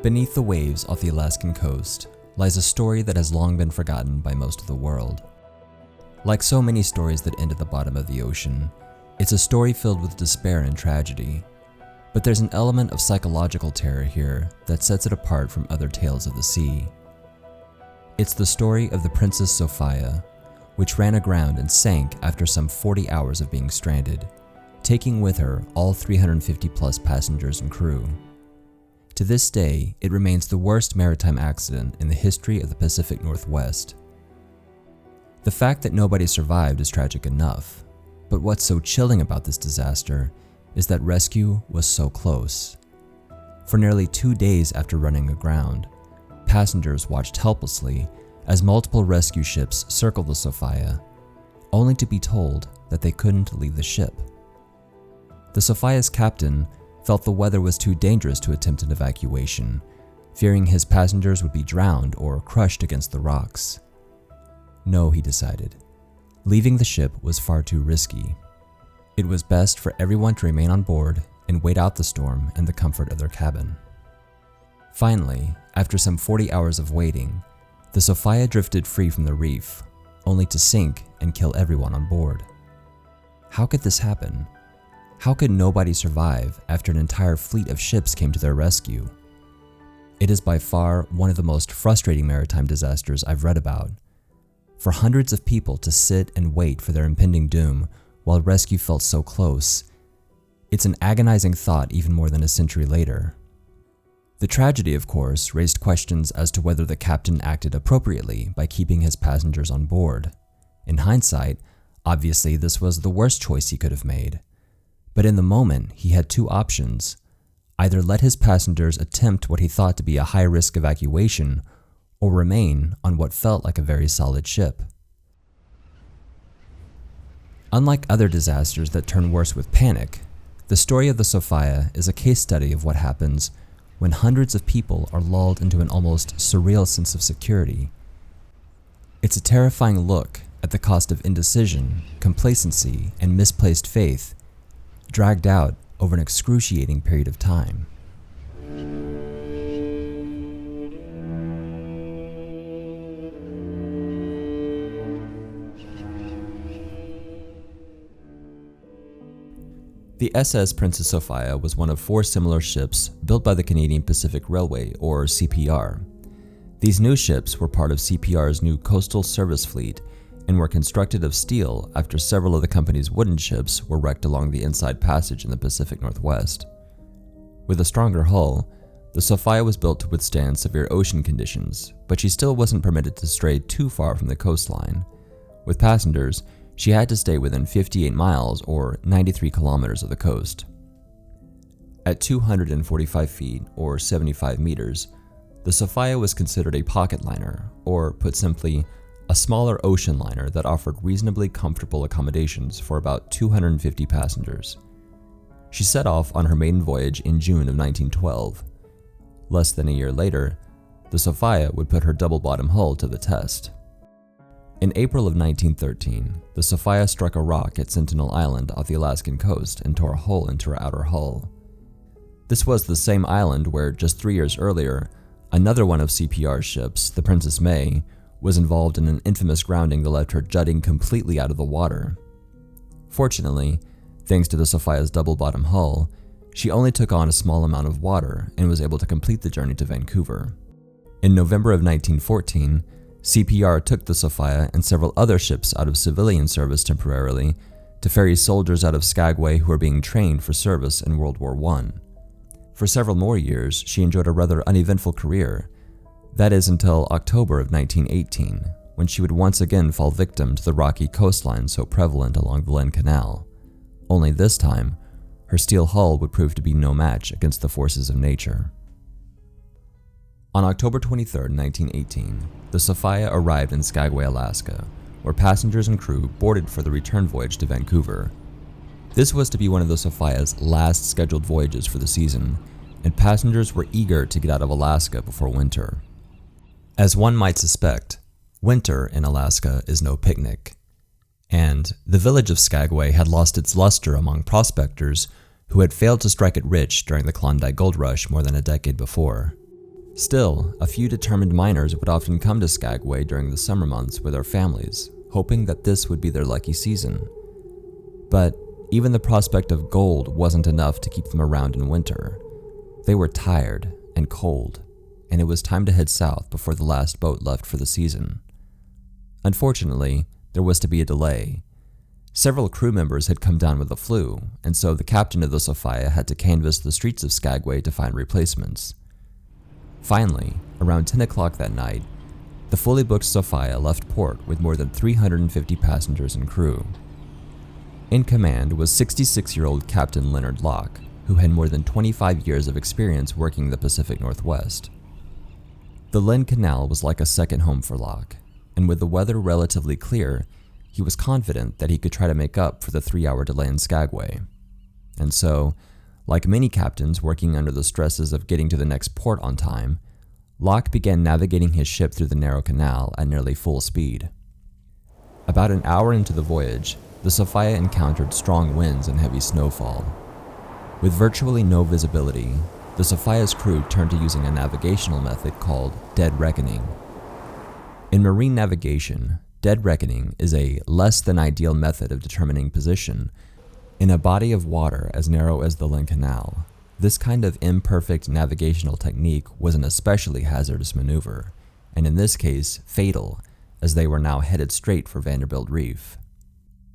Beneath the waves off the Alaskan coast lies a story that has long been forgotten by most of the world. Like so many stories that end at the bottom of the ocean, it's a story filled with despair and tragedy. But there's an element of psychological terror here that sets it apart from other tales of the sea. It's the story of the Princess Sophia, which ran aground and sank after some 40 hours of being stranded, taking with her all 350 plus passengers and crew. To this day, it remains the worst maritime accident in the history of the Pacific Northwest. The fact that nobody survived is tragic enough, but what's so chilling about this disaster is that rescue was so close. For nearly 2 days after running aground, passengers watched helplessly as multiple rescue ships circled the Sophia, only to be told that they couldn't leave the ship. The Sophia's captain felt the weather was too dangerous to attempt an evacuation, fearing his passengers would be drowned or crushed against the rocks. No, he decided. Leaving the ship was far too risky. It was best for everyone to remain on board and wait out the storm in the comfort of their cabin. Finally, after some 40 hours of waiting, the Sophia drifted free from the reef, only to sink and kill everyone on board. How could this happen? How could nobody survive after an entire fleet of ships came to their rescue? It is by far one of the most frustrating maritime disasters I've read about. For hundreds of people to sit and wait for their impending doom while rescue felt so close, it's an agonizing thought even more than a century later. The tragedy, of course, raised questions as to whether the captain acted appropriately by keeping his passengers on board. In hindsight, obviously this was the worst choice he could have made. But in the moment, he had two options: either let his passengers attempt what he thought to be a high-risk evacuation, or remain on what felt like a very solid ship. Unlike other disasters that turn worse with panic, the story of the Sophia is a case study of what happens when hundreds of people are lulled into an almost surreal sense of security. It's a terrifying look at the cost of indecision, complacency, and misplaced faith, dragged out over an excruciating period of time. The SS Princess Sophia was one of 4 similar ships built by the Canadian Pacific Railway, or CPR. These new ships were part of CPR's new coastal service fleet and were constructed of steel after several of the company's wooden ships were wrecked along the Inside Passage in the Pacific Northwest. With a stronger hull, the Sophia was built to withstand severe ocean conditions, but she still wasn't permitted to stray too far from the coastline. With passengers, she had to stay within 58 miles or 93 kilometers of the coast. At 245 feet or 75 meters, the Sophia was considered a pocket liner, or put simply, a smaller ocean liner that offered reasonably comfortable accommodations for about 250 passengers. She set off on her maiden voyage in June of 1912. Less than a year later, the Sophia would put her double-bottom hull to the test. In April of 1913, the Sophia struck a rock at Sentinel Island off the Alaskan coast and tore a hole into her outer hull. This was the same island where, just 3 years earlier, another one of CPR's ships, the Princess May, was involved in an infamous grounding that left her jutting completely out of the water. Fortunately, thanks to the Sophia's double-bottom hull, she only took on a small amount of water and was able to complete the journey to Vancouver. In November of 1914, CPR took the Sophia and several other ships out of civilian service temporarily to ferry soldiers out of Skagway who were being trained for service in World War I. For several more years, she enjoyed a rather uneventful career. That is until October of 1918, when she would once again fall victim to the rocky coastline so prevalent along the Lynn Canal. Only this time, her steel hull would prove to be no match against the forces of nature. On October 23, 1918, the Sophia arrived in Skagway, Alaska, where passengers and crew boarded for the return voyage to Vancouver. This was to be one of the Sophia's last scheduled voyages for the season, and passengers were eager to get out of Alaska before winter. As one might suspect, winter in Alaska is no picnic, and the village of Skagway had lost its luster among prospectors who had failed to strike it rich during the Klondike Gold Rush more than a decade before. Still, a few determined miners would often come to Skagway during the summer months with their families, hoping that this would be their lucky season. But even the prospect of gold wasn't enough to keep them around in winter. They were tired and cold, and it was time to head south before the last boat left for the season. Unfortunately, there was to be a delay. Several crew members had come down with the flu, and so the captain of the Sophia had to canvass the streets of Skagway to find replacements. Finally, around 10 o'clock that night, the fully booked Sophia left port with more than 350 passengers and crew. In command was 66-year-old Captain Leonard Locke, who had more than 25 years of experience working the Pacific Northwest. The Lynn Canal was like a second home for Locke, and with the weather relatively clear, he was confident that he could try to make up for the 3-hour delay in Skagway. And so, like many captains working under the stresses of getting to the next port on time, Locke began navigating his ship through the narrow canal at nearly full speed. About an hour into the voyage, the Sophia encountered strong winds and heavy snowfall. With virtually no visibility, the Sophia's crew turned to using a navigational method called dead reckoning. In marine navigation, dead reckoning is a less than ideal method of determining position. In a body of water as narrow as the Lynn Canal, this kind of imperfect navigational technique was an especially hazardous maneuver, and in this case, fatal, as they were now headed straight for Vanderbilt Reef.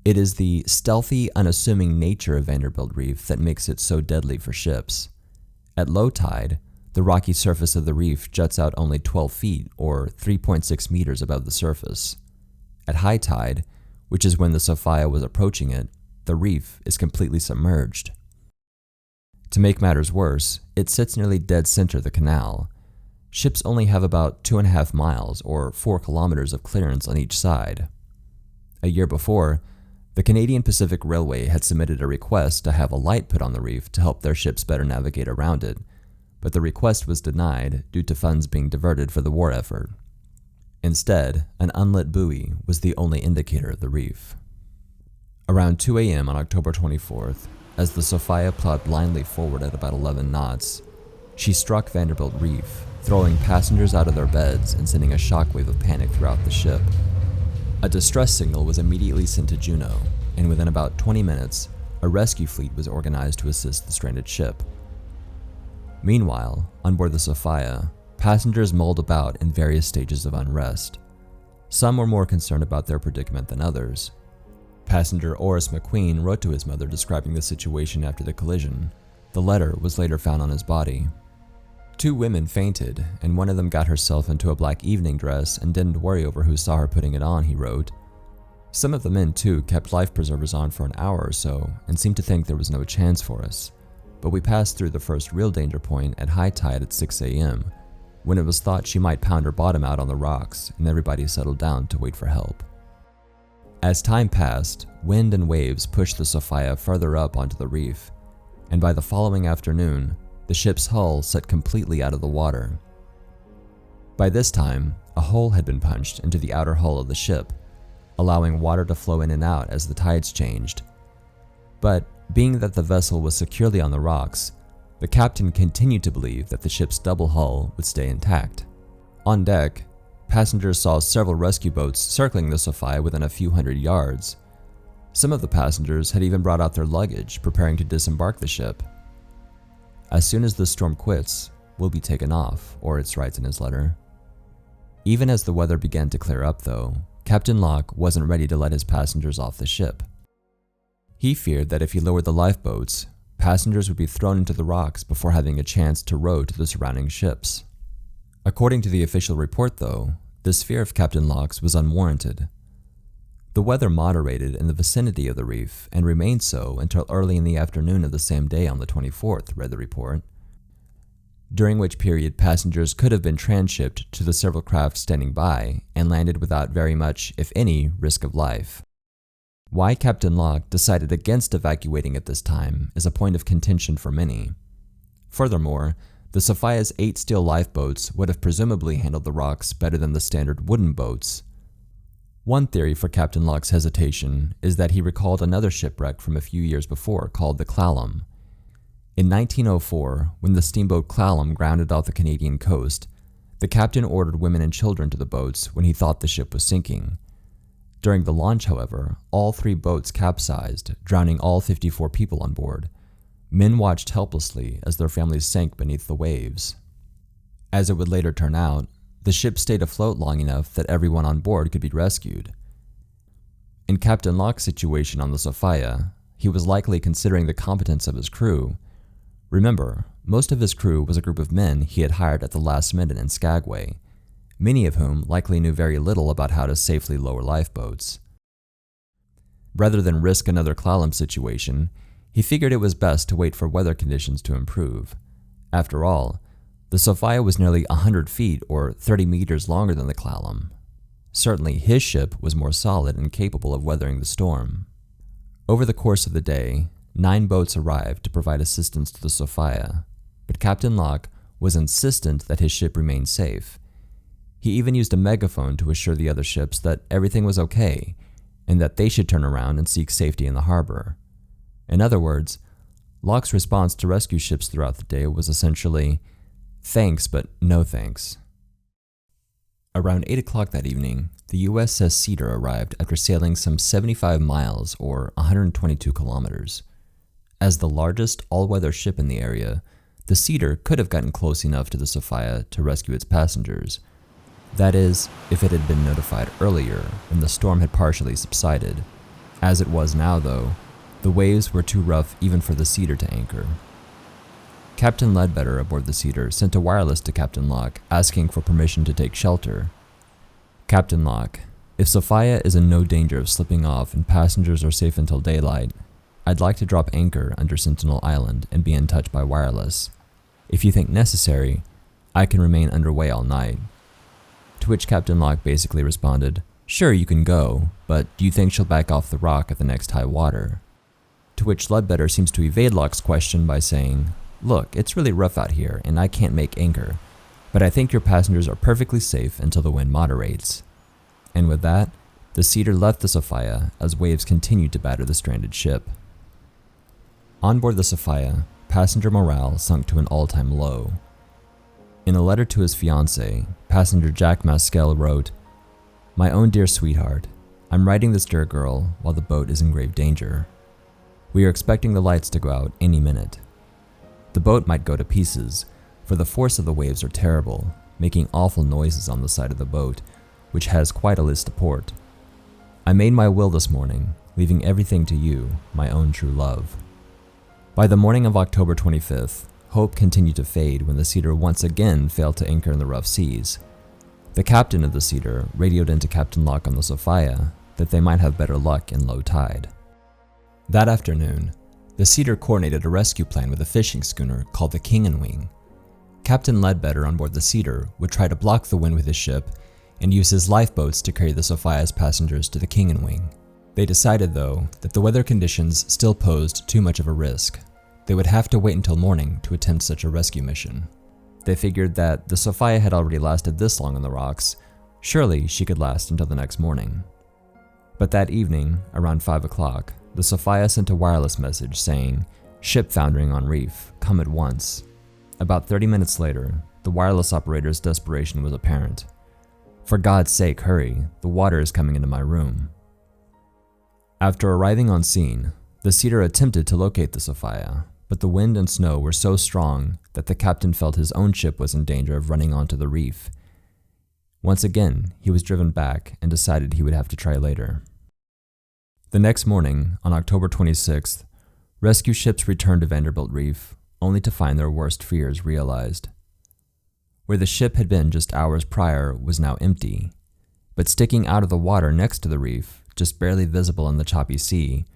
It is the stealthy, unassuming nature of Vanderbilt Reef that makes it so deadly for ships. At low tide, the rocky surface of the reef juts out only 12 feet or 3.6 meters above the surface. At high tide, which is when the Sophia was approaching it, the reef is completely submerged. To make matters worse, it sits nearly dead center of the canal. Ships only have about 2.5 miles or 4 kilometers of clearance on each side. A year before, the Canadian Pacific Railway had submitted a request to have a light put on the reef to help their ships better navigate around it, but the request was denied due to funds being diverted for the war effort. Instead, an unlit buoy was the only indicator of the reef. Around 2 a.m. on October 24th, as the Sophia plowed blindly forward at about 11 knots, she struck Vanderbilt Reef, throwing passengers out of their beds and sending a shockwave of panic throughout the ship. A distress signal was immediately sent to Juneau, and within about 20 minutes, a rescue fleet was organized to assist the stranded ship. Meanwhile, on board the Sophia, passengers mulled about in various stages of unrest. Some were more concerned about their predicament than others. Passenger Oris McQueen wrote to his mother describing the situation after the collision. The letter was later found on his body. 2 women fainted, and one of them got herself into a black evening dress and didn't worry over who saw her putting it on, he wrote. Some of the men, too, kept life preservers on for an hour or so and seemed to think there was no chance for us. But we passed through the first real danger point at high tide at 6 a.m., when it was thought she might pound her bottom out on the rocks, and everybody settled down to wait for help. As time passed, wind and waves pushed the Sophia further up onto the reef, and by the following afternoon, the ship's hull set completely out of the water. By this time, a hole had been punched into the outer hull of the ship, allowing water to flow in and out as the tides changed. But being that the vessel was securely on the rocks, the captain continued to believe that the ship's double hull would stay intact. On deck, passengers saw several rescue boats circling the Sophia within a few hundred yards. Some of the passengers had even brought out their luggage, preparing to disembark the ship. As soon as the storm quits, we'll be taken off, Oritz writes in his letter. Even as the weather began to clear up, though, Captain Locke wasn't ready to let his passengers off the ship. He feared that if he lowered the lifeboats, passengers would be thrown into the rocks before having a chance to row to the surrounding ships. According to the official report, though, this fear of Captain Locke's was unwarranted. The weather moderated in the vicinity of the reef and remained so until early in the afternoon of the same day on the 24th, read the report, during which period passengers could have been transshipped to the several craft standing by and landed without very much, if any, risk of life. Why Captain Locke decided against evacuating at this time is a point of contention for many. Furthermore, the Sophia's 8 steel lifeboats would have presumably handled the rocks better than the standard wooden boats. One theory for Captain Locke's hesitation is that he recalled another shipwreck from a few years before called the Clallam. In 1904, when the steamboat Clallam grounded off the Canadian coast, the captain ordered women and children to the boats when he thought the ship was sinking. During the launch, however, all 3 boats capsized, drowning all 54 people on board. Men watched helplessly as their families sank beneath the waves. As it would later turn out, the ship stayed afloat long enough that everyone on board could be rescued. In Captain Locke's situation on the Sophia, he was likely considering the competence of his crew. Remember, most of his crew was a group of men he had hired at the last minute in Skagway, many of whom likely knew very little about how to safely lower lifeboats. Rather than risk another Clallam situation, he figured it was best to wait for weather conditions to improve. After all, the Sophia was nearly 100 feet or 30 meters longer than the Clallam. Certainly his ship was more solid and capable of weathering the storm. Over the course of the day, 9 boats arrived to provide assistance to the Sophia, but Captain Locke was insistent that his ship remain safe. He even used a megaphone to assure the other ships that everything was okay and that they should turn around and seek safety in the harbor. In other words, Locke's response to rescue ships throughout the day was essentially, "Thanks, but no thanks." Around 8 o'clock that evening, the USS Cedar arrived after sailing some 75 miles or 122 kilometers. As the largest all-weather ship in the area, the Cedar could have gotten close enough to the Sophia to rescue its passengers. That is, if it had been notified earlier when the storm had partially subsided. As it was now, though, the waves were too rough even for the Cedar to anchor. Captain Ledbetter aboard the Cedar sent a wireless to Captain Locke asking for permission to take shelter. "Captain Locke, if Sophia is in no danger of slipping off and passengers are safe until daylight, I'd like to drop anchor under Sentinel Island and be in touch by wireless. If you think necessary, I can remain underway all night." To which Captain Locke basically responded, "Sure, you can go, but do you think she'll back off the rock at the next high water?" To which Ledbetter seems to evade Locke's question by saying, "Look, it's really rough out here and I can't make anchor, but I think your passengers are perfectly safe until the wind moderates." And with that, the Cedar left the Sophia as waves continued to batter the stranded ship. On board the Sophia, passenger morale sunk to an all-time low. In a letter to his fiancée, passenger Jack Maskell wrote, "My own dear sweetheart, I'm writing this dear girl while the boat is in grave danger. We are expecting the lights to go out any minute. The boat might go to pieces, for the force of the waves are terrible, making awful noises on the side of the boat, which has quite a list to port. I made my will this morning, leaving everything to you, my own true love." By the morning of October 25th, hope continued to fade when the Cedar once again failed to anchor in the rough seas. The captain of the Cedar radioed into Captain Locke on the Sophia that they might have better luck in low tide. That afternoon, the Cedar coordinated a rescue plan with a fishing schooner called the King and Wing. Captain Ledbetter on board the Cedar would try to block the wind with his ship and use his lifeboats to carry the Sophia's passengers to the King and Wing. They decided, though, that the weather conditions still posed too much of a risk. They would have to wait until morning to attempt such a rescue mission. They figured that the Sophia had already lasted this long on the rocks, surely she could last until the next morning. But that evening, around 5 o'clock, the Sophia sent a wireless message saying, "Ship foundering on reef, come at once." About 30 minutes later, the wireless operator's desperation was apparent. "For God's sake, hurry, the water is coming into my room." After arriving on scene, the Cedar attempted to locate the Sophia, but the wind and snow were so strong that the captain felt his own ship was in danger of running onto the reef. Once again, he was driven back and decided he would have to try later. The next morning, on October 26th, rescue ships returned to Vanderbilt Reef, only to find their worst fears realized. Where the ship had been just hours prior was now empty, but sticking out of the water next to the reef, just barely visible in the choppy sea,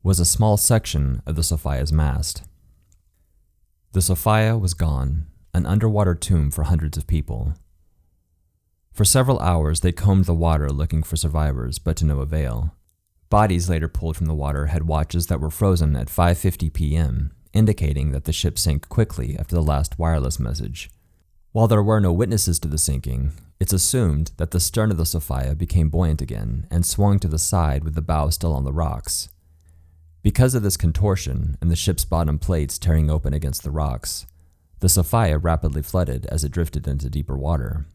was a small section of the Sophia's mast. The Sophia was gone, an underwater tomb for hundreds of people. For several hours they combed the water looking for survivors, but to no avail. Bodies later pulled from the water had watches that were frozen at 5:50 p.m., indicating that the ship sank quickly after the last wireless message. While there were no witnesses to the sinking, it's assumed that the stern of the Sophia became buoyant again and swung to the side with the bow still on the rocks. Because of this contortion and the ship's bottom plates tearing open against the rocks, the Sophia rapidly flooded as it drifted into deeper water.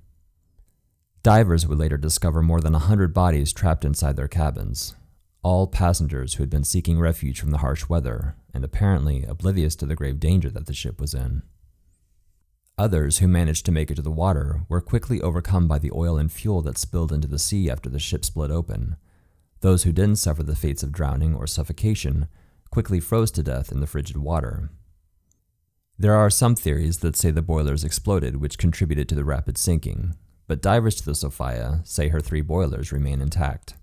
Divers would later discover more than 100 bodies trapped inside their cabins, all passengers who had been seeking refuge from the harsh weather and apparently oblivious to the grave danger that the ship was in. Others who managed to make it to the water were quickly overcome by the oil and fuel that spilled into the sea after the ship split open. Those who didn't suffer the fates of drowning or suffocation quickly froze to death in the frigid water. There are some theories that say the boilers exploded, which contributed to the rapid sinking, but divers to the Sophia say her 3 boilers remain intact.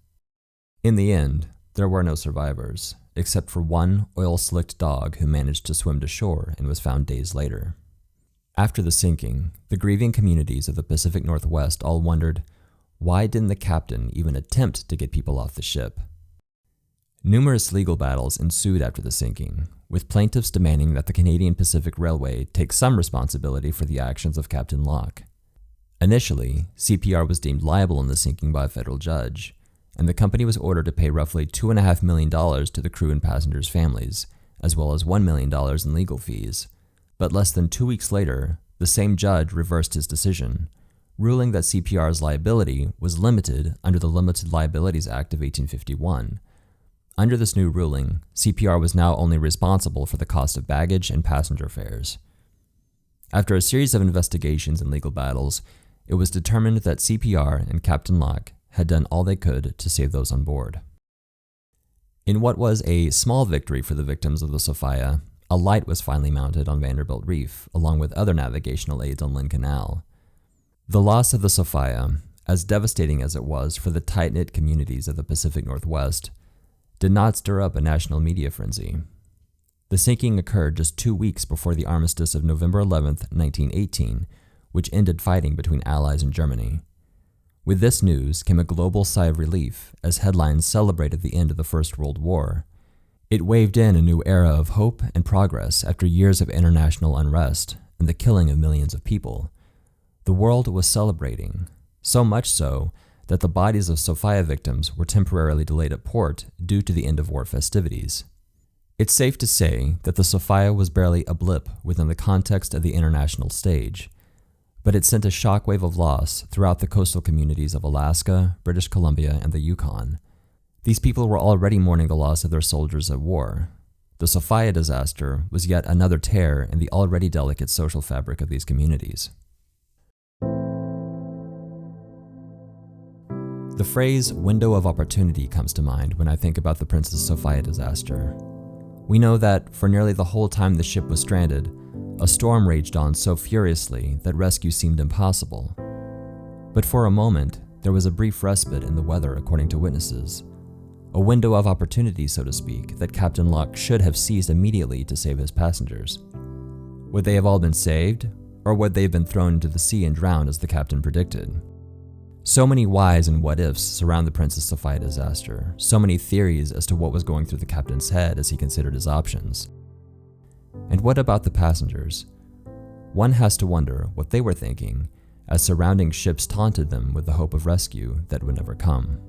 In the end, there were no survivors, except for one oil-slicked dog who managed to swim to shore and was found days later. After the sinking, the grieving communities of the Pacific Northwest all wondered, why didn't the captain even attempt to get people off the ship? Numerous legal battles ensued after the sinking, with plaintiffs demanding that the Canadian Pacific Railway take some responsibility for the actions of Captain Locke. Initially, CPR was deemed liable in the sinking by a federal judge, and the company was ordered to pay roughly $2.5 million to the crew and passengers' families, as well as $1 million in legal fees. But less than 2 weeks later, the same judge reversed his decision, ruling that CPR's liability was limited under the Limited Liabilities Act of 1851. Under this new ruling, CPR was now only responsible for the cost of baggage and passenger fares. After a series of investigations and legal battles, it was determined that CPR and Captain Locke had done all they could to save those on board. In what was a small victory for the victims of the Sophia, a light was finally mounted on Vanderbilt Reef, along with other navigational aids on Lynn Canal. The loss of the Sophia, as devastating as it was for the tight-knit communities of the Pacific Northwest, did not stir up a national media frenzy. The sinking occurred just 2 weeks before the armistice of November 11, 1918, which ended fighting between Allies and Germany. With this news came a global sigh of relief as headlines celebrated the end of the First World War. It waved in a new era of hope and progress after years of international unrest and the killing of millions of people. The world was celebrating, so much so that the bodies of Sophia victims were temporarily delayed at port due to the end-of-war festivities. It's safe to say that the Sophia was barely a blip within the context of the international stage, but it sent a shockwave of loss throughout the coastal communities of Alaska, British Columbia, and the Yukon. These people were already mourning the loss of their soldiers at war. The Sophia disaster was yet another tear in the already delicate social fabric of these communities. The phrase window of opportunity comes to mind when I think about the Princess Sophia disaster. We know that for nearly the whole time the ship was stranded, a storm raged on so furiously that rescue seemed impossible. But for a moment, there was a brief respite in the weather according to witnesses. A window of opportunity, so to speak, that Captain Locke should have seized immediately to save his passengers. Would they have all been saved, or would they have been thrown into the sea and drowned as the captain predicted? So many whys and what-ifs surround the Princess Sophia disaster, so many theories as to what was going through the captain's head as he considered his options. And what about the passengers? One has to wonder what they were thinking as surrounding ships taunted them with the hope of rescue that would never come.